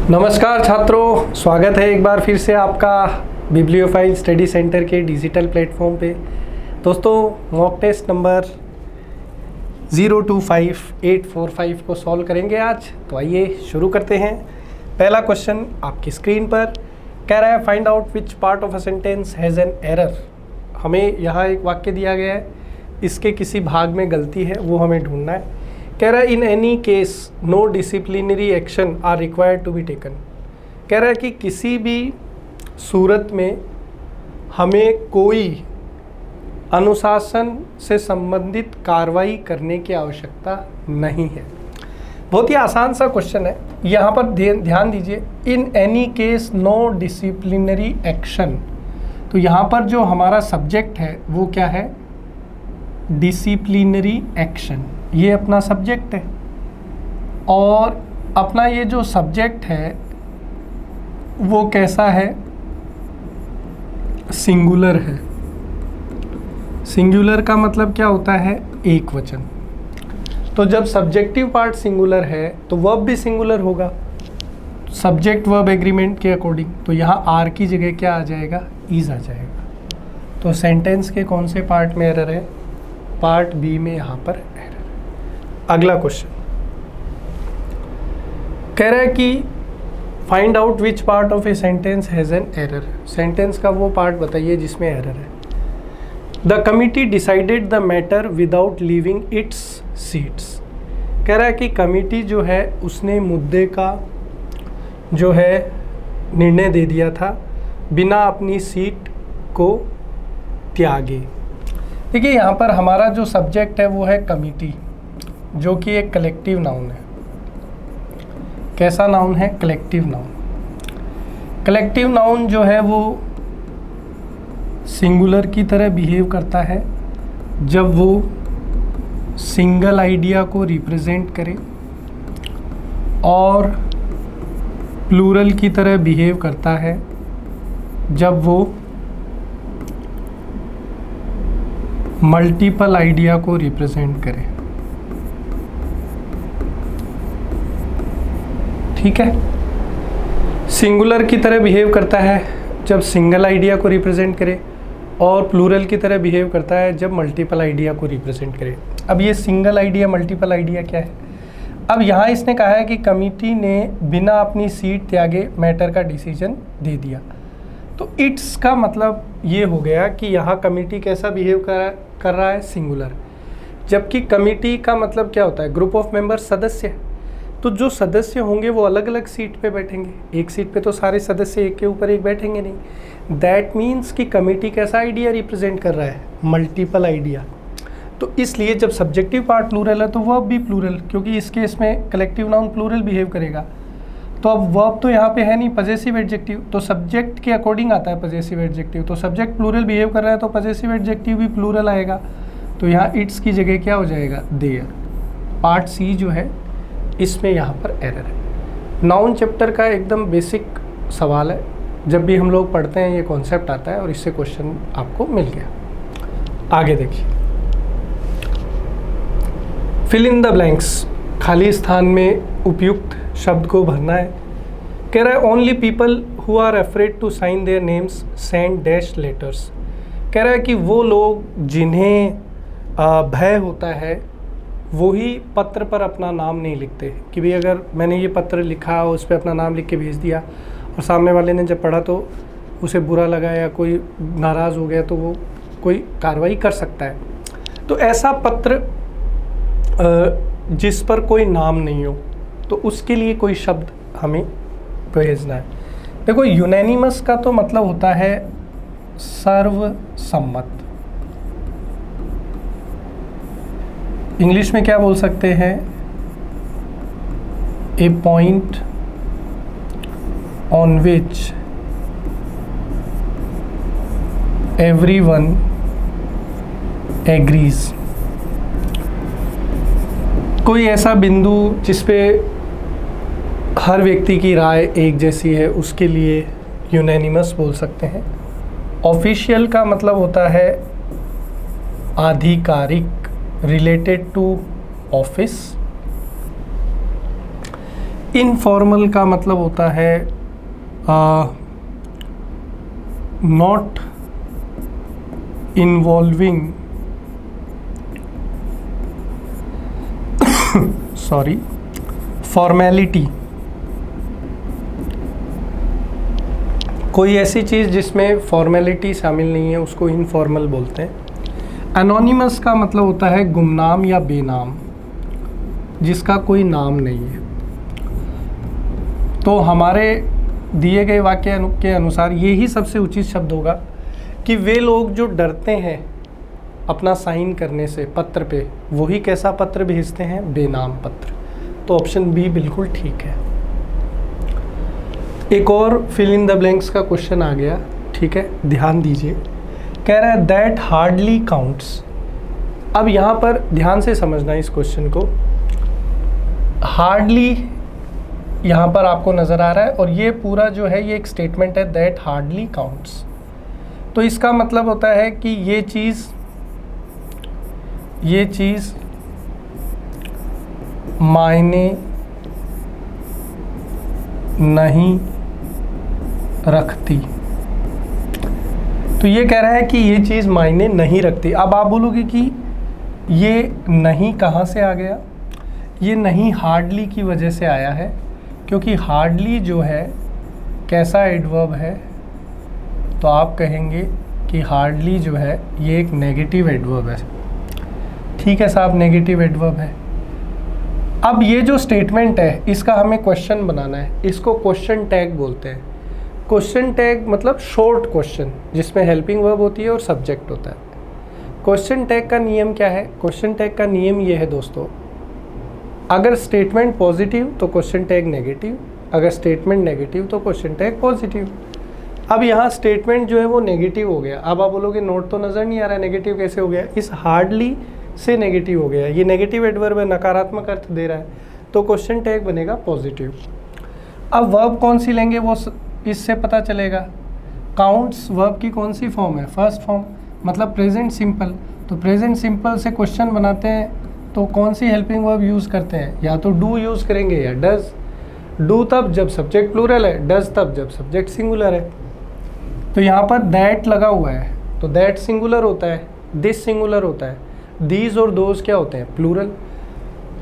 नमस्कार छात्रों, स्वागत है एक बार फिर से आपका बिब्लियोफाइल स्टडी सेंटर के डिजिटल प्लेटफॉर्म पे। दोस्तों, मॉक टेस्ट नंबर 025845 को सॉल्व करेंगे आज। तो आइए शुरू करते हैं। पहला क्वेश्चन आपकी स्क्रीन पर कह रहा है find out which part of a sentence has an error. हमें यहाँ एक वाक्य दिया गया है, इसके किसी भाग में गलती है, वो हमें ढूंढना है। कह रहा है in any case no disciplinary action are required to be taken. कह रहा है कि किसी भी सूरत में हमें कोई अनुशासन से संबंधित कार्रवाई करने की आवश्यकता नहीं है। बहुत ही आसान सा क्वेश्चन है। यहाँ पर ध्यान दीजिए, in any case no disciplinary action. तो यहाँ पर जो हमारा सब्जेक्ट है वो क्या है? Disciplinary action. ये अपना सब्जेक्ट है और अपना ये जो सब्जेक्ट है वो कैसा है? सिंगुलर है। सिंगुलर का मतलब क्या होता है? एक वचन। तो जब सब्जेक्टिव पार्ट सिंगुलर है तो वर्ब भी सिंगुलर होगा, सब्जेक्ट वर्ब एग्रीमेंट के अकॉर्डिंग। तो यहाँ आर की जगह क्या आ जाएगा? इज आ जाएगा। तो सेंटेंस के कौन से पार्ट में एरर है? पार्ट बी में यहाँ पर एरर। अगला क्वेश्चन कह रहा है कि find out which part of a sentence has an error. Sentence का वो पार्ट बताइए जिसमें एरर है। The committee decided the matter without leaving it's seats. कह रहा है कि कमिटी जो है उसने मुद्दे का जो है निर्णय दे दिया था बिना अपनी सीट को त्यागे। देखिए, यहाँ पर हमारा जो सब्जेक्ट है वो है कमिटी, जो कि एक कलेक्टिव नाउन है। कैसा नाउन है? Collective noun. कलेक्टिव नाउन जो है वो सिंगुलर की तरह बिहेव करता है जब वो सिंगल आइडिया को रिप्रेजेंट करे, और प्लूरल की तरह बिहेव करता है जब वो मल्टीपल आइडिया को रिप्रेजेंट करे। ठीक है, सिंगुलर की तरह बिहेव करता है जब सिंगल आइडिया को रिप्रेजेंट करे, और प्लूरल की तरह बिहेव करता है जब मल्टीपल आइडिया को रिप्रेजेंट करे। अब ये सिंगल आइडिया मल्टीपल आइडिया क्या है? अब यहाँ इसने कहा है कि कमिटी ने बिना अपनी सीट त्यागे मैटर का डिसीजन दे दिया। तो इट्स का मतलब ये हो गया कि यहाँ कमिटी कैसा बिहेव कर रहा है? सिंगुलर। जबकि कमिटी का मतलब क्या होता है? ग्रुप ऑफ मेंबर, सदस्य। तो जो सदस्य होंगे वो अलग अलग सीट पे बैठेंगे। एक सीट पे तो सारे सदस्य एक के ऊपर एक बैठेंगे नहीं। दैट मीन्स कि कमिटी कैसा आइडिया रिप्रेजेंट कर रहा है? Multiple idea. तो इसलिए जब सब्जेक्टिव पार्ट प्लूरल है तो वर्ब भी प्लूरल, क्योंकि इस केस में कलेक्टिव नाउन प्लूरल बिहेव करेगा। तो अब वर्ब तो यहाँ पे है नहीं, पजेसिव एडजेक्टिव। तो सब्जेक्ट के अकॉर्डिंग आता है पजेसिव एडजेक्टिव। तो सब्जेक्ट प्लूरल बिहेव कर रहा है तो पजेसिव एडजेक्टिव भी प्लूरल आएगा। तो यहाँ इट्स की जगह क्या हो जाएगा? देयर। पार्ट सी जो है इसमें यहाँ पर एरर है। नाउन चैप्टर का एकदम बेसिक सवाल है, जब भी हम लोग पढ़ते हैं ये कॉन्सेप्ट आता है और इससे क्वेश्चन आपको मिल गया। आगे देखिए, फिल इन द ब्लैंक्स। खाली स्थान में उपयुक्त शब्द को भरना है। कह रहा है only people who are afraid to sign their names send dash letters. कह रहा है कि वो लोग जिन्हें भय होता है वो ही पत्र पर अपना नाम नहीं लिखते। कि भाई अगर मैंने ये पत्र लिखा, उस पर अपना नाम लिख के भेज दिया और सामने वाले ने जब पढ़ा तो उसे बुरा लगा या कोई नाराज़ हो गया तो वो कोई कार्रवाई कर सकता है। तो ऐसा पत्र जिस पर कोई नाम नहीं हो, तो उसके लिए कोई शब्द हमें भेजना है। देखो, यूनैनिमस का तो मतलब होता है सर्वसम्मत। इंग्लिश में क्या बोल सकते हैं? A point on which everyone agrees. कोई ऐसा बिंदु जिस पे हर व्यक्ति की राय एक जैसी है, उसके लिए यूनैनिमस बोल सकते हैं। ऑफिशियल का मतलब होता है आधिकारिक, रिलेटेड टू ऑफिस। इनफॉर्मल का मतलब होता है नॉट इन्वॉल्विंग सॉरी फॉर्मेलिटी, कोई ऐसी चीज़ जिसमें फॉर्मेलिटी शामिल नहीं है उसको इनफॉर्मल बोलते हैं। एनोनिमस का मतलब होता है गुमनाम या बेनाम, जिसका कोई नाम नहीं है। तो हमारे दिए गए वाक्य के अनुसार यही सबसे उचित शब्द होगा कि वे लोग जो डरते हैं अपना साइन करने से पत्र पे, वही कैसा पत्र भेजते हैं? बेनाम पत्र। तो ऑप्शन बी बिल्कुल ठीक है। एक और फिल इन द ब्लैंक्स का क्वेश्चन आ गया, ठीक है, ध्यान दीजिए। कह रहा है दैट हार्डली काउंट्स। अब यहाँ पर ध्यान से समझना इस क्वेश्चन को। हार्डली यहाँ पर आपको नज़र आ रहा है और ये पूरा जो है ये एक स्टेटमेंट है, दैट हार्डली काउंट्स। तो इसका मतलब होता है कि ये चीज़ मायने नहीं रखती। तो ये कह रहा है कि ये चीज़ मायने नहीं रखती। अब आप बोलोगे कि ये नहीं कहाँ से आ गया? ये नहीं हार्डली की वजह से आया है, क्योंकि हार्डली जो है कैसा एडवर्ब है? तो आप कहेंगे कि हार्डली जो है ये एक नेगेटिव एडवर्ब है। ठीक है साहब, नेगेटिव एडवर्ब है। अब ये जो स्टेटमेंट है इसका हमें क्वेश्चन बनाना है, इसको क्वेश्चन टैग बोलते हैं। क्वेश्चन टैग मतलब शॉर्ट क्वेश्चन जिसमें हेल्पिंग वर्ब होती है और सब्जेक्ट होता है। क्वेश्चन टैग का नियम क्या है? क्वेश्चन टैग का नियम ये है दोस्तों, अगर स्टेटमेंट पॉजिटिव तो क्वेश्चन टैग नेगेटिव, अगर स्टेटमेंट नेगेटिव तो क्वेश्चन टैग पॉजिटिव। अब यहाँ स्टेटमेंट जो है वो नेगेटिव हो गया। अब आप बोलोगे नोट तो नज़र नहीं आ रहा है, नेगेटिव कैसे हो गया? इस हार्डली से नेगेटिव हो गया। ये नेगेटिव एडवर्ब है, नकारात्मक अर्थ दे रहा है, तो क्वेश्चन टैग बनेगा पॉजिटिव। अब वर्ब कौन सी लेंगे वो इससे पता चलेगा। काउंट्स वर्ब की कौन सी फॉर्म है? फर्स्ट फॉर्म, मतलब प्रेजेंट सिंपल। तो प्रेजेंट सिंपल से क्वेश्चन बनाते हैं तो कौन सी हेल्पिंग वर्ब यूज़ करते हैं? या तो डू यूज़ करेंगे या डज। डू तब जब सब्जेक्ट प्लूरल है, डज तब जब सब्जेक्ट सिंगुलर है। तो यहाँ पर दैट लगा हुआ है तो दैट सिंगुलर होता है, दिस सिंगुलर होता है, दीज और दोज क्या होते हैं? प्लूरल।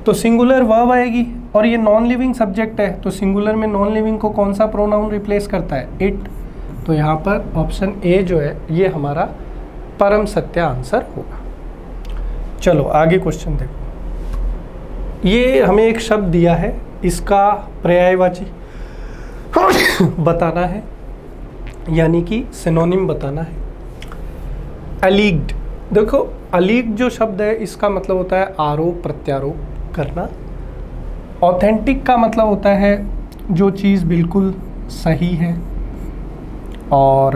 तो सिंगुलर वर्ब आएगी और ये नॉन लिविंग सब्जेक्ट है, तो सिंगुलर में नॉन लिविंग को कौन सा प्रोनाउन रिप्लेस करता है? इट। तो यहाँ पर ऑप्शन ए जो है ये हमारा परम सत्य आंसर होगा। चलो आगे क्वेश्चन देखो। ये हमें एक शब्द दिया है, इसका पर्यायवाची बताना है, यानी कि सिनोनिम बताना है। अलीग्ड, देखो अलीग्ड जो शब्द है इसका मतलब होता है आरोप प्रत्यारोप करना। ऑथेंटिक का मतलब होता है जो चीज़ बिल्कुल सही है, और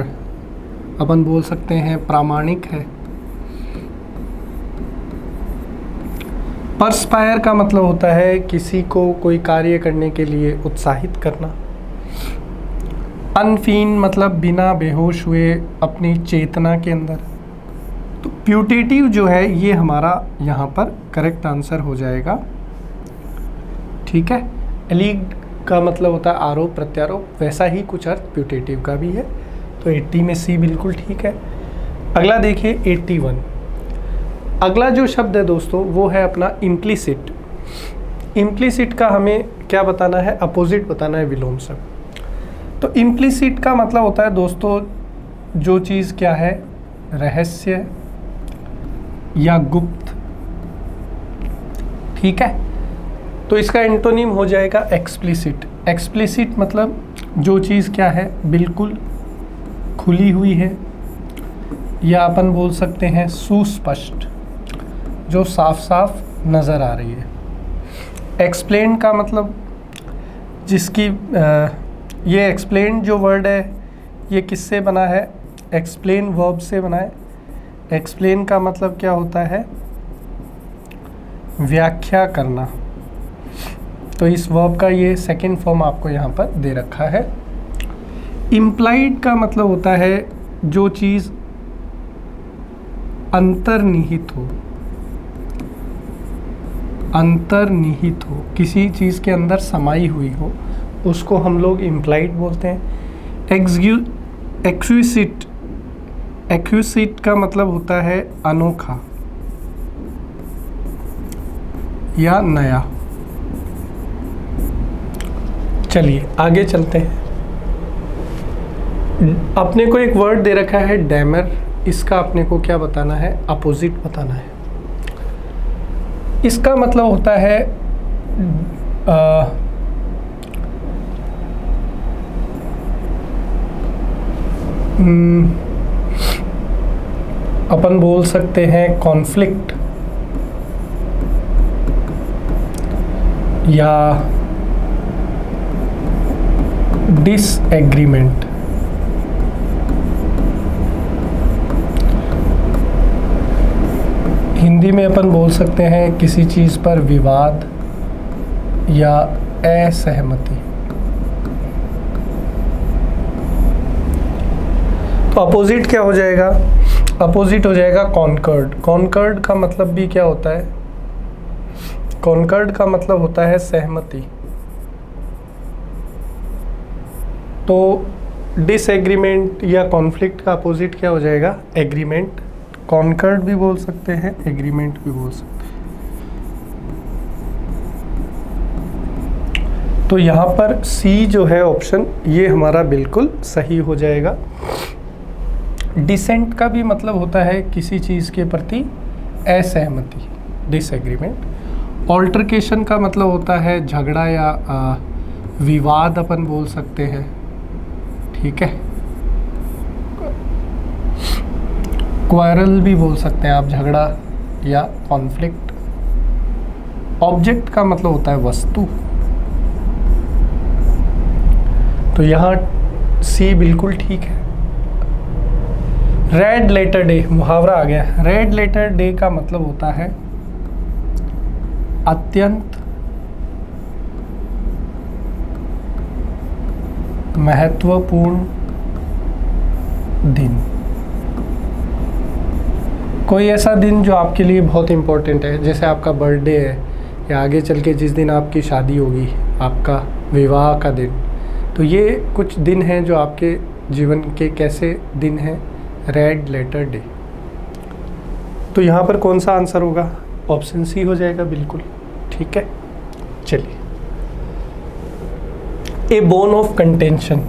अपन बोल सकते हैं प्रामाणिक है। परस्पायर का मतलब होता है किसी को कोई कार्य करने के लिए उत्साहित करना। अनफीन मतलब बिना बेहोश हुए अपनी चेतना के अंदर। तो प्यूटेटिव जो है ये हमारा यहाँ पर करेक्ट आंसर हो जाएगा। ठीक है, एलीग्ड का मतलब होता है आरोप प्रत्यारोप, वैसा ही कुछ अर्थ प्यूटेटिव का भी है। तो 80 में सी बिल्कुल ठीक है। अगला देखिए 81। अगला जो शब्द है दोस्तों वो है अपना इम्प्लिसिट। इम्प्लिसिट का हमें क्या बताना है? अपोजिट बताना है, विलोम शब्द। तो इम्प्लिसिट का मतलब होता है दोस्तों जो चीज़ क्या है? रहस्य या गुप्त। ठीक है, तो इसका एंटोनिम हो जाएगा एक्सप्लिसिट। एक्सप्लिसिट मतलब जो चीज़ क्या है? बिल्कुल खुली हुई है, या अपन बोल सकते हैं सुस्पष्ट, जो साफ साफ नज़र आ रही है। एक्सप्लेन का मतलब जिसकी ये एक्सप्लेन जो वर्ड है ये किससे बना है? एक्सप्लेन वर्ब से बना है। एक्सप्लेन का मतलब क्या होता है? व्याख्या करना। तो इस वर्ब का ये सेकंड फॉर्म आपको यहाँ पर दे रखा है। इम्प्लाइड का मतलब होता है जो चीज़ अंतर्निहित हो। अंतर्निहित हो, किसी चीज़ के अंदर समाई हुई हो, उसको हम लोग इम्प्लाइड बोलते हैं। एक्विसिट, एक्विसिट का मतलब होता है अनोखा या नया। चलिए आगे चलते हैं। अपने को एक वर्ड दे रखा है डैमर, इसका अपने को क्या बताना है? अपोजिट बताना है। इसका मतलब होता है अपन बोल सकते हैं कॉन्फ्लिक्ट या डिसएग्रीमेंट। हिंदी में अपन बोल सकते हैं किसी चीज़ पर विवाद या असहमति। तो अपोजिट क्या हो जाएगा? अपोजिट हो जाएगा कॉन्कर्ड। कॉन्कर्ड का मतलब भी क्या होता है? कॉन्कर्ड का मतलब होता है सहमति। तो डिसएग्रीमेंट या कॉन्फ्लिक्ट का अपोजिट क्या हो जाएगा? एग्रीमेंट। कॉन्कर्ड भी बोल सकते हैं, एग्रीमेंट भी बोल सकते हैं। तो यहाँ पर सी जो है ऑप्शन, ये हमारा बिल्कुल सही हो जाएगा। डिसेंट का भी मतलब होता है किसी चीज़ के प्रति असहमति, डिसएग्रीमेंट। ऑल्टरकेशन का मतलब होता है झगड़ा या विवाद अपन बोल सकते हैं, ठीक है। क्वारल भी बोल सकते हैं आप, झगड़ा या कॉन्फ्लिक्ट। ऑब्जेक्ट का मतलब होता है वस्तु। तो यहाँ सी बिल्कुल ठीक है। रेड लेटर डे, मुहावरा आ गया। रेड लेटर डे का मतलब होता है अत्यंत महत्वपूर्ण दिन। कोई ऐसा दिन जो आपके लिए बहुत इम्पोर्टेंट है, जैसे आपका बर्थडे है या आगे चल के जिस दिन आपकी शादी होगी, आपका विवाह का दिन। तो ये कुछ दिन हैं जो आपके जीवन के कैसे दिन हैं? Red letter day. तो यहाँ पर कौन सा आंसर होगा? ऑप्शन सी हो जाएगा बिल्कुल, ठीक है। चलिए, a bone of contention.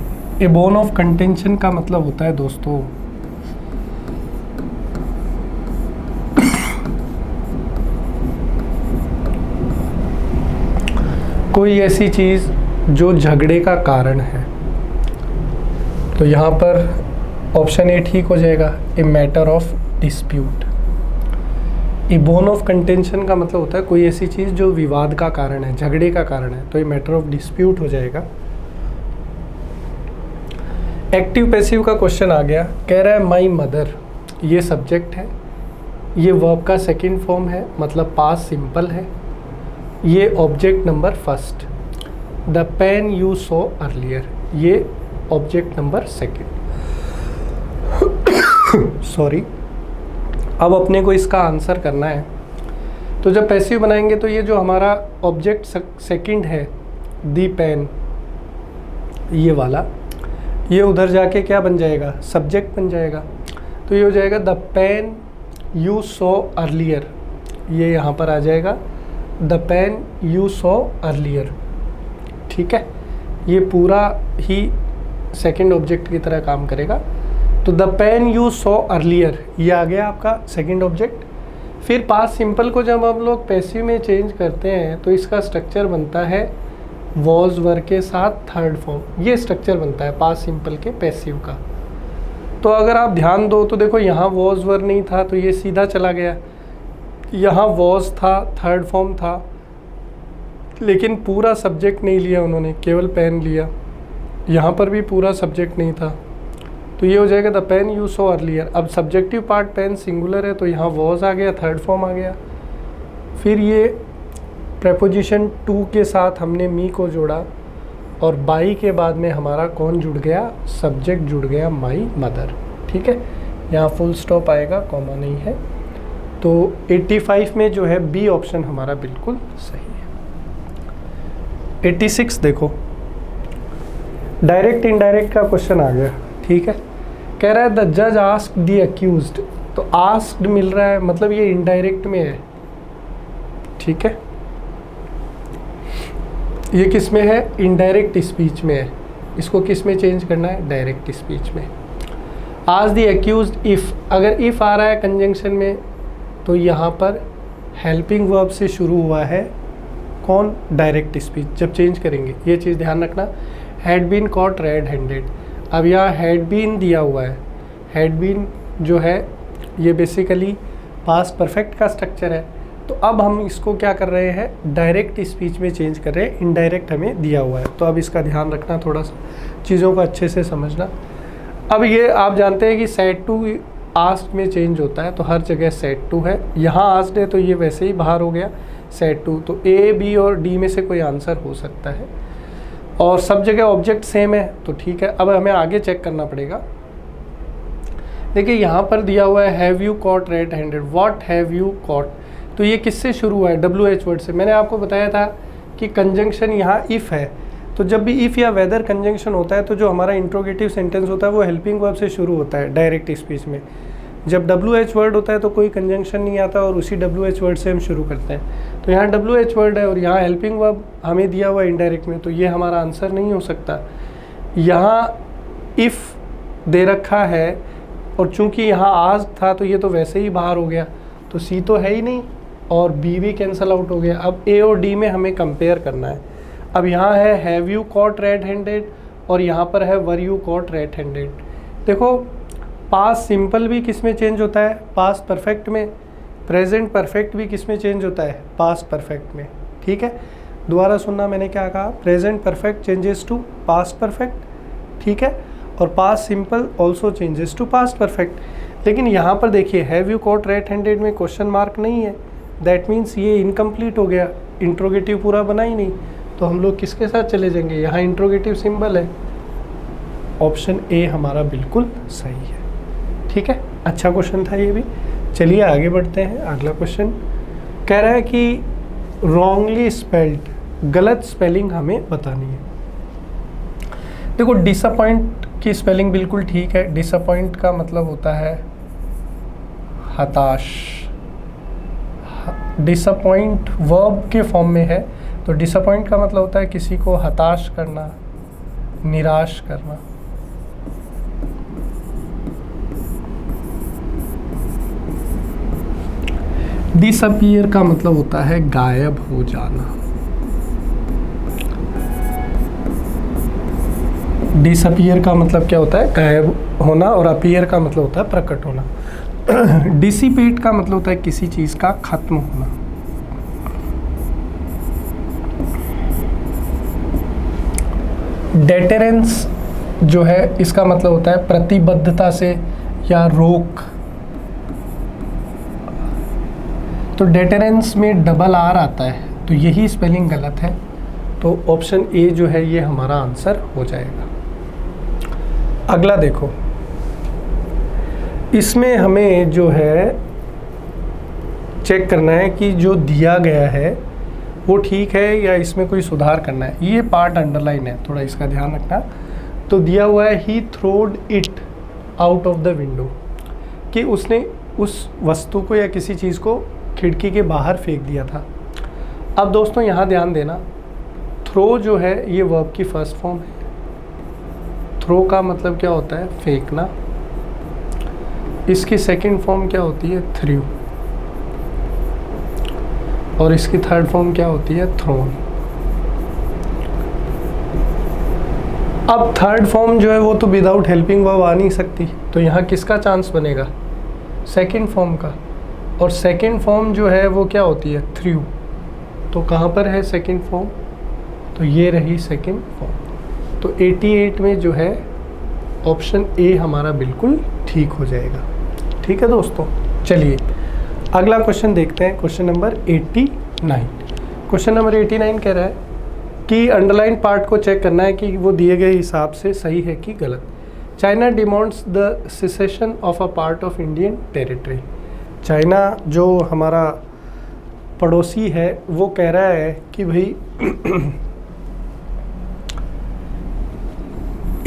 A bone of contention का मतलब होता है दोस्तों कोई ऐसी चीज़ जो झगड़े का कारण है। तो यहाँ पर ऑप्शन ए ठीक हो जाएगा, a matter of dispute. A bone of contention का मतलब होता है कोई ऐसी चीज़ जो विवाद का कारण है, झगड़े का कारण है, तो ये मैटर ऑफ डिस्प्यूट हो जाएगा। एक्टिव पैसिव का क्वेश्चन आ गया, कह रहा है माई मदर, ये सब्जेक्ट है, ये वर्ब का सेकंड फॉर्म है, मतलब पास्ट सिंपल है, ये object number first. The pen you saw earlier, ये ऑब्जेक्ट नंबर सेकंड। सॉरी। अब अपने को इसका आंसर करना है। तो जब पैसिव बनाएंगे तो ये जो हमारा ऑब्जेक्ट सेकंड है, दी पेन, ये वाला, ये उधर जाके क्या बन जाएगा? सब्जेक्ट बन जाएगा। तो ये हो जाएगा the pen you saw earlier, ये यहाँ पर आ जाएगा the pen you saw earlier, ठीक है। ये पूरा ही सेकंड ऑब्जेक्ट की तरह काम करेगा। तो the pen you saw earlier, ये आ गया आपका सेकंड ऑब्जेक्ट। फिर पास्ट सिंपल को जब हम लोग पैसिव में चेंज करते हैं तो इसका स्ट्रक्चर बनता है वॉज वर के साथ थर्ड फॉर्म। ये स्ट्रक्चर बनता है पास्ट सिंपल के पैसिव का। तो अगर आप ध्यान दो तो देखो, यहाँ वॉज वर नहीं था तो ये सीधा चला गया, यहाँ वॉज था, थर्ड फॉर्म था, लेकिन पूरा सब्जेक्ट नहीं लिया उन्होंने, केवल पेन लिया। यहाँ पर भी पूरा सब्जेक्ट नहीं था, तो ये हो जाएगा the pen you saw earlier. अब सब्जेक्टिव पार्ट पेन सिंगुलर है तो यहाँ वॉज आ गया, थर्ड फॉर्म आ गया। फिर ये प्रेपोजिशन टू के साथ हमने मी को जोड़ा और बाई के बाद में हमारा कौन जुड़ गया? सब्जेक्ट जुड़ गया, माई मदर, ठीक है। यहाँ फुल स्टॉप आएगा, कॉमा नहीं है। तो 85 में जो है बी ऑप्शन हमारा बिल्कुल सही है। 86 देखो, डायरेक्ट इनडायरेक्ट का क्वेश्चन आ गया, ठीक है। कह रहा है द जज आस्क्ड द अक्यूज्ड, तो आस्क्ड मिल रहा है मतलब ये इनडायरेक्ट में है, ठीक है। ये किस में है? इनडायरेक्ट स्पीच में है। इसको किस में चेंज करना है? डायरेक्ट स्पीच में। आज द अक्यूज्ड इफ़, अगर इफ़ आ रहा है कंजंक्शन में तो यहाँ पर हेल्पिंग वर्ब से शुरू हुआ है कौन? Direct speech. जब चेंज करेंगे ये चीज़ ध्यान रखना। Had been caught red handed, अब यहाँ हैड बीन दिया हुआ है। हैड बीन जो है ये बेसिकली पास्ट परफेक्ट का स्ट्रक्चर है, तो अब हम इसको क्या कर रहे हैं? डायरेक्ट स्पीच में चेंज कर रहे हैं। इनडायरेक्ट हमें दिया हुआ है, तो अब इसका ध्यान रखना, थोड़ा सा चीज़ों को अच्छे से समझना। अब ये आप जानते हैं कि सेड टू आस्क्ड में चेंज होता है, तो हर जगह सेड टू है। यहाँ आस्क्ड है तो ये वैसे ही बाहर हो गया सेड टू, तो ए, बी और डी में से कोई आंसर हो सकता है। और सब जगह ऑब्जेक्ट सेम है तो ठीक है। अब हमें आगे चेक करना पड़ेगा। देखिए यहाँ पर दिया हुआ है have you caught red handed, what have you cot, तो ये किससे शुरू हुआ है? WH वर्ड से। मैंने आपको बताया था कि कंजंक्शन यहाँ इफ़ है, तो जब भी इफ़ या वेदर कंजंक्शन होता है तो जो हमारा इंट्रोगेटिव सेंटेंस होता है वो हेल्पिंग वर्ब से शुरू होता है डायरेक्ट स्पीच में। जब WH वर्ड होता है तो कोई कंजंक्शन नहीं आता और उसी WH वर्ड से हम शुरू करते हैं। तो यहाँ WH वर्ड है और यहाँ हेल्पिंग वर्ब हमें दिया हुआ है इनडायरेक्ट में, तो ये हमारा आंसर नहीं हो सकता। यहाँ इफ़ दे रखा है और चूंकि यहाँ आज था तो ये तो वैसे ही बाहर हो गया, तो सी तो है ही नहीं और बी भी कैंसिल आउट हो गया। अब ए और डी में हमें कंपेयर करना है। अब यहाँ है have you caught red handed और यहाँ पर है were you caught red handed. देखो पास्ट सिंपल भी किस में चेंज होता है? पास्ट परफेक्ट में। प्रेजेंट परफेक्ट भी किस में चेंज होता है? पास्ट परफेक्ट में, ठीक है। दोबारा सुनना, मैंने क्या कहा? Present perfect changes to past perfect, ठीक है। और past simple also changes to past perfect. लेकिन यहाँ पर देखिए have you caught red handed में क्वेश्चन मार्क नहीं है, दैट मीन्स ये इनकम्प्लीट हो गया, इंट्रोगेटिव पूरा बना ही नहीं। तो हम लोग किसके साथ चले जाएंगे? यहाँ इंट्रोगेटिव सिंबल है, ऑप्शन ए हमारा बिल्कुल सही है, ठीक है। अच्छा क्वेश्चन था ये भी। चलिए आगे बढ़ते हैं। अगला क्वेश्चन कह रहा है कि रॉन्गली स्पेल्ड, गलत स्पेलिंग हमें बतानी है। देखो डिसअपॉइंट की स्पेलिंग बिल्कुल ठीक है। डिसअपॉइंट का मतलब होता है हताश। डिसअपॉइंट वर्ब के फॉर्म में है, तो डिसअपॉइंट का मतलब होता है किसी को हताश करना, निराश करना। डिसअपीयर का मतलब होता है गायब हो जाना। डिसअपीयर का मतलब क्या होता है? गायब होना। और अपीयर का मतलब होता है प्रकट होना। डिसिपेट का मतलब होता है किसी चीज़ का खत्म होना। डेटेरेंस जो है इसका मतलब होता है प्रतिबद्धता से या रोक। तो डेटेरेंस में डबल आर आता है, तो यही स्पेलिंग गलत है। तो ऑप्शन ए जो है ये हमारा आंसर हो जाएगा। अगला देखो, इसमें हमें जो है चेक करना है कि जो दिया गया है वो ठीक है या इसमें कोई सुधार करना है। ये पार्ट अंडरलाइन है, थोड़ा इसका ध्यान रखना। तो दिया हुआ है ही throwed it out of the window, कि उसने उस वस्तु को या किसी चीज़ को खिड़की के बाहर फेंक दिया था। अब दोस्तों यहाँ ध्यान देना, थ्रो जो है ये वर्ब की फर्स्ट फॉर्म है। थ्रो का मतलब क्या होता है? फेंकना। इसकी सेकंड फॉर्म क्या होती है? थ्रू। और इसकी थर्ड फॉर्म क्या होती है? थ्रोन। अब थर्ड फॉर्म जो है वो तो विदाउट हेल्पिंग वर्ब आ नहीं सकती, तो यहाँ किसका चांस बनेगा? सेकंड फॉर्म का। और सेकंड फॉर्म जो है वो क्या होती है? थ्रू। तो कहाँ पर है सेकंड फॉर्म? तो ये रही सेकंड फॉर्म। तो 88 में जो है ऑप्शन ए हमारा बिल्कुल ठीक हो जाएगा, ठीक है दोस्तों। चलिए अगला क्वेश्चन देखते हैं, क्वेश्चन नंबर 89। क्वेश्चन नंबर 89 कह रहा है कि अंडरलाइन पार्ट को चेक करना है कि वो दिए गए हिसाब से सही है कि गलत। China demands the cessation of a part of Indian territory. China जो हमारा पड़ोसी है वो कह रहा है कि भाई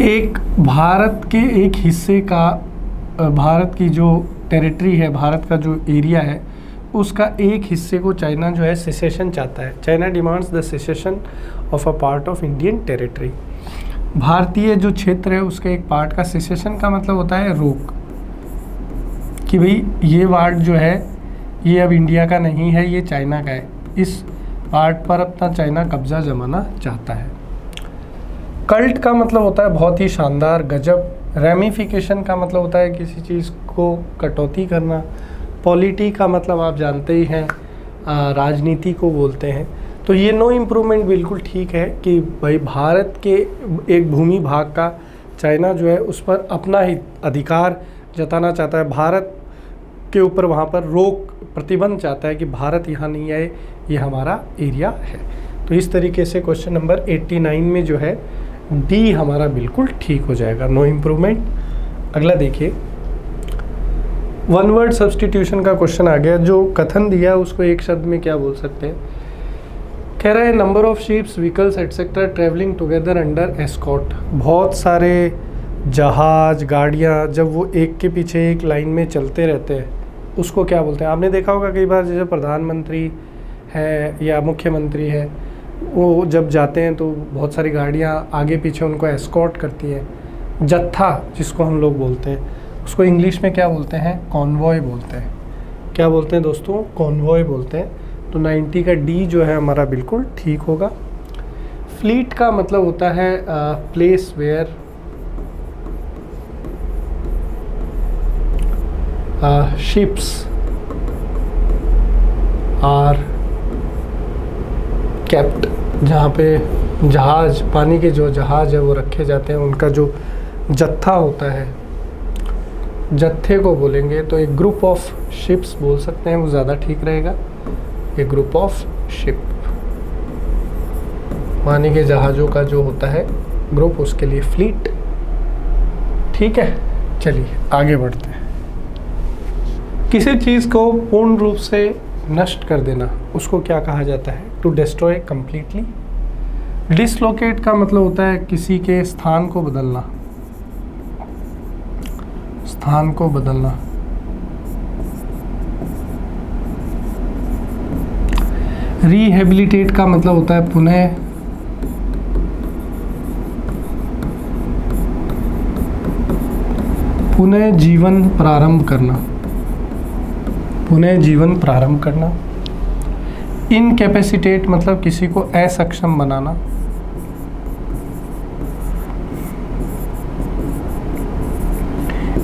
एक भारत के एक हिस्से का, भारत की जो टेरिटरी है, भारत का जो एरिया है, उसका एक हिस्से को चाइना जो है सेसेशन चाहता है। China demands the cessation of a part of Indian territory. भारतीय जो क्षेत्र है उसके एक पार्ट का सेसेशन का मतलब होता है रोक, कि भाई ये पार्ट जो है ये अब इंडिया का नहीं है, ये चाइना का है। इस पार्ट पर अपना चाइना कब्जा जमाना चाहता है। कल्ट का मतलब होता है बहुत ही शानदार, गजब। रेमिफिकेशन का मतलब होता है किसी चीज़ को कटौती करना। पॉलिटी का मतलब आप जानते ही हैं, राजनीति को बोलते हैं। तो ये नो इम्प्रूवमेंट बिल्कुल ठीक है कि भाई भारत के एक भूमि भाग का चाइना जो है उस पर अपना ही अधिकार जताना चाहता है, भारत के ऊपर वहाँ पर रोक प्रतिबंध चाहता है कि भारत यहाँ नहीं आए, ये हमारा एरिया है। तो इस तरीके से क्वेश्चन नंबर 89 में जो है डी हमारा बिल्कुल ठीक हो जाएगा, नो इम्प्रूवमेंट। अगला देखिए, वन वर्ड सब्सटीट्यूशन का क्वेश्चन आ गया। जो कथन दिया उसको एक शब्द में क्या बोल सकते हैं। कह रहा है number of ships, vehicles etcetera travelling together under escort. बहुत सारे जहाज, गाड़ियाँ जब वो एक के पीछे एक लाइन में चलते रहते हैं उसको क्या बोलते हैं। आपने देखा होगा कई बार जैसे प्रधानमंत्री है या मुख्यमंत्री है, वो जब जाते हैं तो बहुत सारी गाड़ियाँ आगे पीछे उनको एस्कॉर्ट करती हैं। जत्था जिसको हम लोग बोलते हैं उसको इंग्लिश में क्या बोलते हैं, कॉन्वॉय बोलते हैं। क्या बोलते हैं दोस्तों, कॉन्वॉय बोलते हैं। तो 90 का डी जो है हमारा बिल्कुल ठीक होगा। फ्लीट का मतलब होता है place where ships are kept, जहाँ पे जहाज, पानी के जो जहाज है वो रखे जाते हैं, उनका जो जत्था होता है, जत्थे को बोलेंगे तो एक ग्रुप ऑफ शिप्स बोल सकते हैं, वो ज़्यादा ठीक रहेगा। एक ग्रुप ऑफ शिप, पानी के जहाज़ों का जो होता है ग्रुप, उसके लिए फ्लीट। ठीक है, चलिए आगे बढ़ते हैं। किसी चीज़ को पूर्ण रूप से नष्ट कर देना उसको क्या कहा जाता है, टू डिस्ट्रॉय कंप्लीटली। डिसलोकेट का मतलब होता है किसी के स्थान को बदलना, स्थान को बदलना। रिहेबिलिटेट का मतलब होता है पुनः जीवन प्रारंभ करना, पुनः जीवन प्रारंभ करना। इनकैपेसिटेट मतलब किसी को असक्षम बनाना।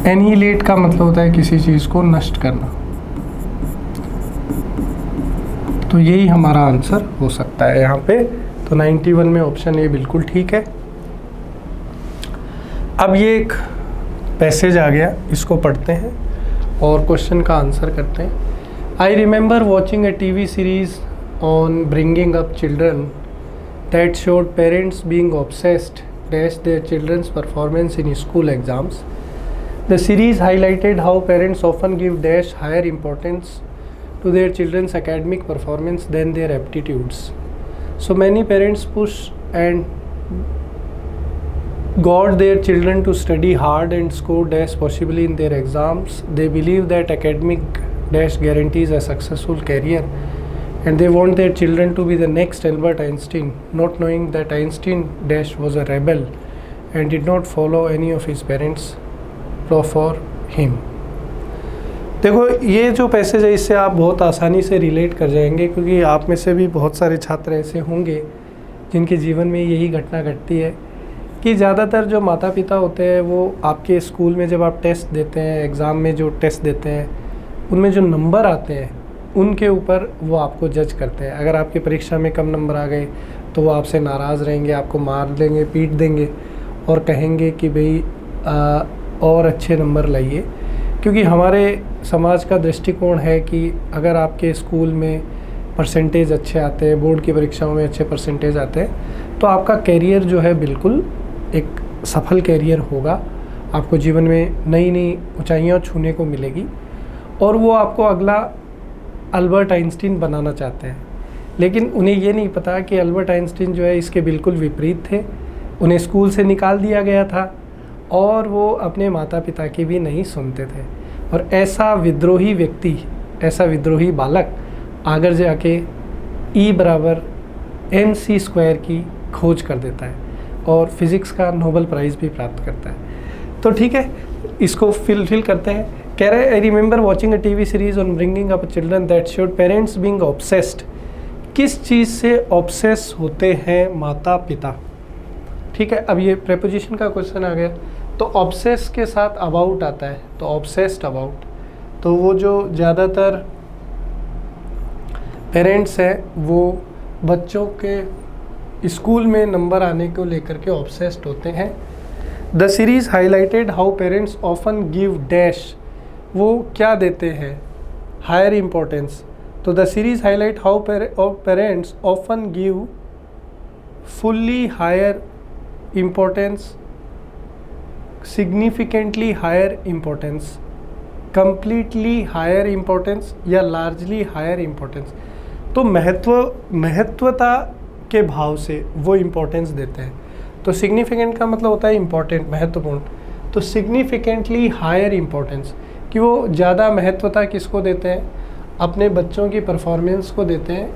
एनिहिलेट का मतलब होता है किसी चीज़ को नष्ट करना। तो यही हमारा आंसर हो सकता है यहाँ पे। तो 91 में ऑप्शन ए बिल्कुल ठीक है। अब ये एक पैसेज आ गया, इसको पढ़ते हैं और क्वेश्चन का आंसर करते हैं। I remember watching a TV series on bringing up children that showed parents being obsessed dash their children's performance in school exams. The series highlighted how parents often give dash higher importance to their children's academic performance than their aptitudes. So many parents push and goad their children to study hard and score dash possibly in their exams. They believe that academic dash guarantees a successful career and they want their children to be the next Albert Einstein, not knowing that Einstein dash was a rebel and did not follow any of his parents' for him. देखो ये जो passage है इससे आप बहुत आसानी से relate कर जाएंगे, क्योंकि आप में से भी बहुत सारे छात्र ऐसे होंगे जिनके जीवन में यही घटना घटती है कि ज़्यादातर जो माता पिता होते हैं वो आपके स्कूल में जब आप टेस्ट देते हैं, एग्ज़ाम में जो टेस्ट देते हैं, उनमें जो नंबर आते हैं उनके ऊपर वो आपको जज करते हैं। अगर आपकी परीक्षा में कम नंबर आ गए तो वो आपसे नाराज़ रहेंगे, आपको मार देंगे, पीट देंगे और कहेंगे कि भाई और अच्छे नंबर लाइए। क्योंकि हमारे समाज का दृष्टिकोण है कि अगर आपके स्कूल में परसेंटेज अच्छे आते हैं, बोर्ड की परीक्षाओं में अच्छे परसेंटेज आते हैं, तो आपका कैरियर जो है बिल्कुल एक सफल कैरियर होगा, आपको जीवन में नई नई ऊंचाइयां छूने को मिलेगी। और वो आपको अगला अल्बर्ट आइंस्टीन बनाना चाहते हैं, लेकिन उन्हें ये नहीं पता कि अल्बर्ट आइंस्टीन जो है इसके बिल्कुल विपरीत थे। उन्हें स्कूल से निकाल दिया गया था और वो अपने माता पिता की भी नहीं सुनते थे। और ऐसा विद्रोही व्यक्ति, ऐसा विद्रोही बालक आगे जाके E बराबर mc² की खोज कर देता है और फिज़िक्स का नोबेल प्राइज़ भी प्राप्त करता है। तो ठीक है, इसको फिल करते हैं। कह रहे आई remember watching a TV series on bringing up children that showed parents being obsessed. किस चीज़ से ऑब्सेस होते हैं माता पिता? ठीक है, अब ये प्रेपोजिशन का क्वेश्चन आ गया, तो ऑब्सेस के साथ अबाउट आता है, तो ऑब्सेस्ड अबाउट, तो वो जो ज़्यादातर पेरेंट्स हैं वो बच्चों के स्कूल में नंबर आने को लेकर के ऑब्सेस्ड होते हैं। The series highlighted how parents often give dash, वो क्या देते हैं? Higher importance. तो the series highlight how parents often give fully higher importance, significantly higher importance, completely higher importance या लार्जली हायर इम्पोर्टेंस। तो महत्वता के भाव से वो इम्पोर्टेंस देते हैं। तो सिग्निफिकेंट का मतलब होता है इम्पोर्टेंट, महत्वपूर्ण। तो सिग्निफिकेंटली हायर इम्पोर्टेंस, कि वो ज़्यादा महत्वता किसको देते हैं? अपने बच्चों की परफॉर्मेंस को देते हैं।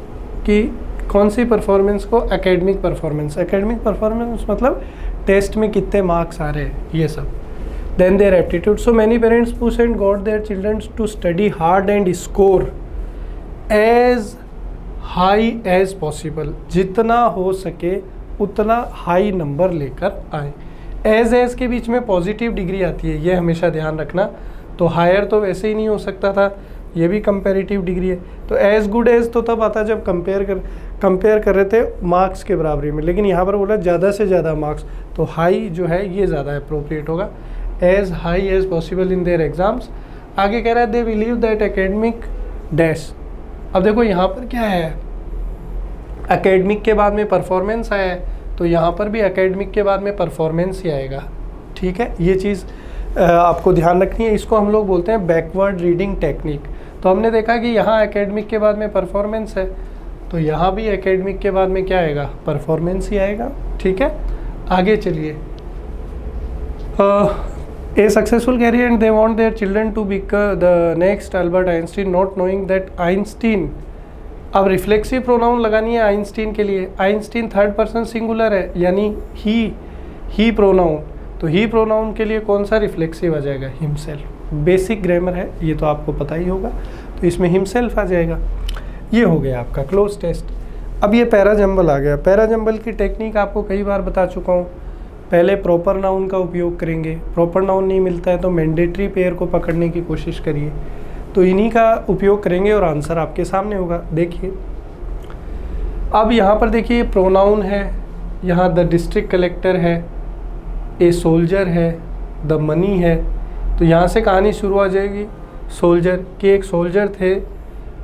कि कौन सी परफॉर्मेंस को? Academic performance. एकेडमिक परफॉर्मेंस मतलब टेस्ट में कितने मार्क्स आ रहे हैं, ये सब। Then their aptitude. So many parents push and got their children to study hard and score as high as possible, जितना हो सके उतना हाई नंबर लेकर आए। एज के बीच में पॉजिटिव डिग्री आती है, ये हमेशा ध्यान रखना। तो हायर तो वैसे ही नहीं हो सकता था, ये भी कंपैरेटिव डिग्री है। तो एज गुड एज तो तब आता जब कंपेयर कर रहे थे मार्क्स के बराबरी में, लेकिन यहाँ पर बोला ज़्यादा से ज़्यादा मार्क्स, तो हाई जो है ये ज़्यादा अप्रोप्रिएट होगा। As high as possible in their exams. आगे कह रहा है they believe that academic dash. अब देखो यहाँ पर क्या है, एकेडमिक के बाद में परफॉर्मेंस आया है, तो यहाँ पर भी एकेडमिक के बाद में परफॉर्मेंस ही आएगा। ठीक है, ये चीज़ आपको ध्यान रखनी है। इसको हम लोग बोलते हैं बैकवर्ड रीडिंग टेक्निक। तो हमने देखा कि यहाँ एकेडमिक के बाद में परफॉर्मेंस है, तो यहाँ भी एकेडमिक के बाद में क्या आएगा? परफॉर्मेंस ही आएगा। ठीक है, आगे चलिए। A successful career and they want their children to become the next Albert Einstein, not knowing that Einstein, अब रिफ्लेक्सिव प्रोनाउन लगानी है आइंस्टीन के लिए। आइंस्टीन थर्ड पर्सन सिंगुलर है, यानी ही प्रोनाउन। तो ही प्रोनाउन के लिए कौन सा रिफ्लेक्सिव आ जाएगा? हिमसेल्फ। बेसिक ग्रामर है, ये तो आपको पता ही होगा, तो इसमें हिमसेल्फ आ जाएगा। ये हो गया आपका क्लोज टेस्ट। अब ये पैराजंबल आ गया। पैराजंबल की टेक्निक आपको कई बार बता चुका हूँ। पहले प्रॉपर नाउन का उपयोग करेंगे, प्रॉपर नाउन नहीं मिलता है तो मैंडेटरी पेयर को पकड़ने की कोशिश करिए। तो इन्हीं का उपयोग करेंगे और आंसर आपके सामने होगा। देखिए, अब यहाँ पर देखिए प्रोनाउन है, यहाँ द डिस्ट्रिक्ट कलेक्टर है, ए सोल्जर है, द मनी है। तो यहाँ से कहानी शुरू हो जाएगी सोल्जर कि एक सोल्जर थे,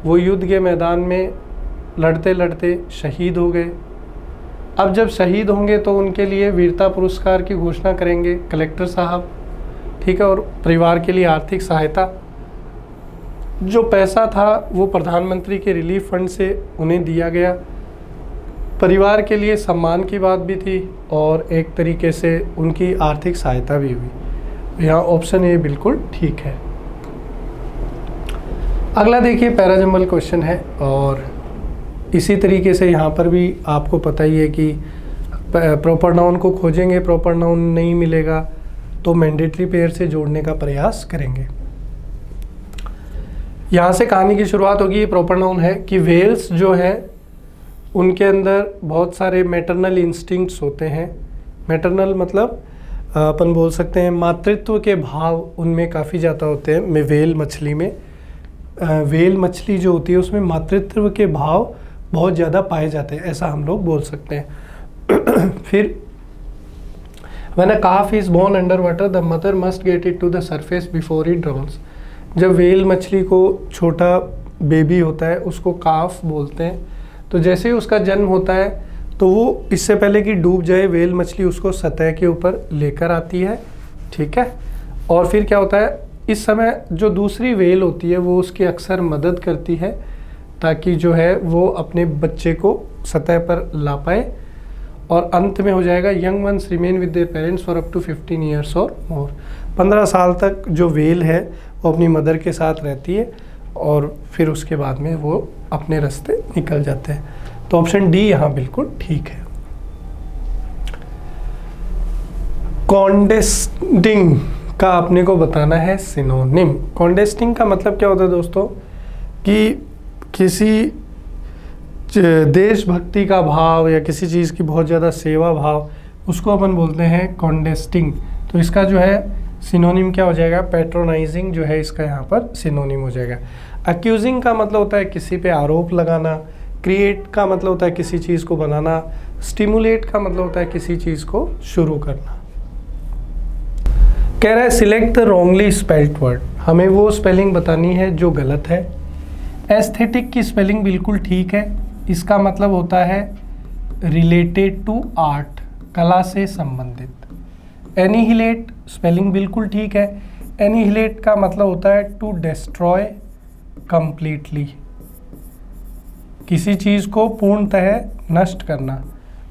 वो युद्ध के मैदान में लड़ते लड़ते शहीद हो गए। अब जब शहीद होंगे तो उनके लिए वीरता पुरस्कार की घोषणा करेंगे कलेक्टर साहब। ठीक है, और परिवार के लिए आर्थिक सहायता, जो पैसा था वो प्रधानमंत्री के रिलीफ फंड से उन्हें दिया गया। परिवार के लिए सम्मान की बात भी थी और एक तरीके से उनकी आर्थिक सहायता भी हुई। यहाँ ऑप्शन ए बिल्कुल ठीक है। अगला देखिए पैराजंबल क्वेश्चन है, और इसी तरीके से यहाँ पर भी आपको पता ही है कि प्रॉपर नाउन को खोजेंगे, प्रॉपर नाउन नहीं मिलेगा तो मैंडेटरी पेयर से जोड़ने का प्रयास करेंगे। यहाँ से कहानी की शुरुआत होगी। ये प्रॉपर नाउन है कि व्हेल्स जो है उनके अंदर बहुत सारे मैटरनल इंस्टिंक्ट्स होते हैं। मैटरनल मतलब अपन बोल सकते हैं मातृत्व के भाव उनमें काफ़ी ज़्यादा होते हैं। व्हेल मछली में, व्हेल मछली जो होती है उसमें मातृत्व के भाव बहुत ज़्यादा पाए जाते हैं, ऐसा हम लोग बोल सकते हैं। फिर when a calf is born under water the mother must get it to the surface before it drowns. जब व्हेल मछली को छोटा बेबी होता है उसको काफ बोलते हैं। तो जैसे ही उसका जन्म होता है तो वो इससे पहले कि डूब जाए व्हेल मछली उसको सतह के ऊपर लेकर आती है। ठीक है, और फिर क्या होता है, इस समय जो दूसरी वेल होती है वो उसकी अक्सर मदद करती है ताकि जो है वो अपने बच्चे को सतह पर ला पाए। और अंत में हो जाएगा young ones remain with their parents for up to 15 years और मोर। 15 साल तक जो वेल है वो अपनी मदर के साथ रहती है और फिर उसके बाद में वो अपने रास्ते निकल जाते हैं। तो ऑप्शन डी यहाँ बिल्कुल ठीक है। कॉन्डेस्टिंग का अपने को बताना है सिनोनिम। कॉन्डेस्टिंग का मतलब क्या होता है दोस्तों कि किसी देशभक्ति का भाव या किसी चीज़ की बहुत ज़्यादा सेवा भाव, उसको अपन बोलते हैं कॉन्डेस्टिंग। तो इसका जो है सिनोनिम क्या हो जाएगा, पैट्रोनाइजिंग जो है इसका यहाँ पर सिनोनिम हो जाएगा। अक्यूजिंग का मतलब होता है किसी पे आरोप लगाना। क्रिएट का मतलब होता है किसी चीज़ को बनाना। स्टिमुलेट का मतलब होता है किसी चीज़ को शुरू करना। कह रहा है select the wrongly spelled word, हमें वो स्पेलिंग बतानी है जो गलत है। एस्थेटिक की स्पेलिंग बिल्कुल ठीक है, इसका मतलब होता है रिलेटेड टू आर्ट, कला से संबंधित। एनिहिलेट स्पेलिंग बिल्कुल ठीक है, एनिहिलेट का मतलब होता है टू डिस्ट्रॉय कंप्लीटली, किसी चीज़ को पूर्णतः नष्ट करना।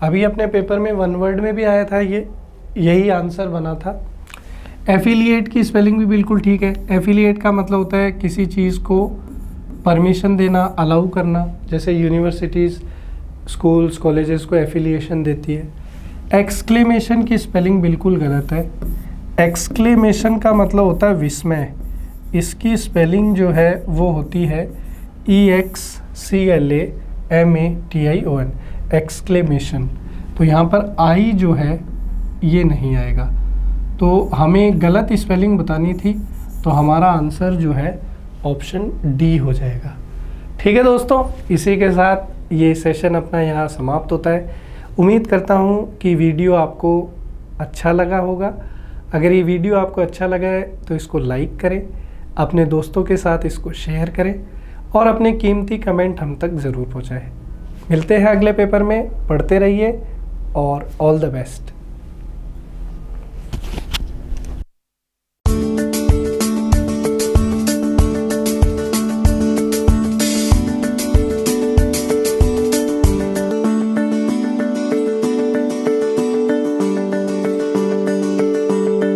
अभी अपने पेपर में वन वर्ड में भी आया था, यही आंसर बना था। एफिलिएट की स्पेलिंग भी बिल्कुल ठीक है, एफिलिएट का मतलब होता है किसी चीज़ को परमिशन देना, अलाउ करना, जैसे यूनिवर्सिटीज़, स्कूल्स, कॉलेजेस को एफिलिएशन देती है। एक्सक्लेमेशन की स्पेलिंग बिल्कुल गलत है, एक्सक्लेमेशन का मतलब होता है विस्मय, इसकी स्पेलिंग जो है वो होती है EXCLAMATION, एक्सक्लेमेशन। तो यहाँ पर आई जो है ये नहीं आएगा, तो हमें गलत स्पेलिंग बतानी थी, तो हमारा आंसर जो है ऑप्शन डी हो जाएगा। ठीक है दोस्तों, इसी के साथ ये सेशन अपना यहाँ समाप्त होता है। उम्मीद करता हूँ कि वीडियो आपको अच्छा लगा होगा। अगर ये वीडियो आपको अच्छा लगा है तो इसको लाइक करें, अपने दोस्तों के साथ इसको शेयर करें और अपने कीमती कमेंट हम तक ज़रूर पहुँचाएं। मिलते हैं अगले पेपर में, पढ़ते रहिए और ऑल द बेस्ट।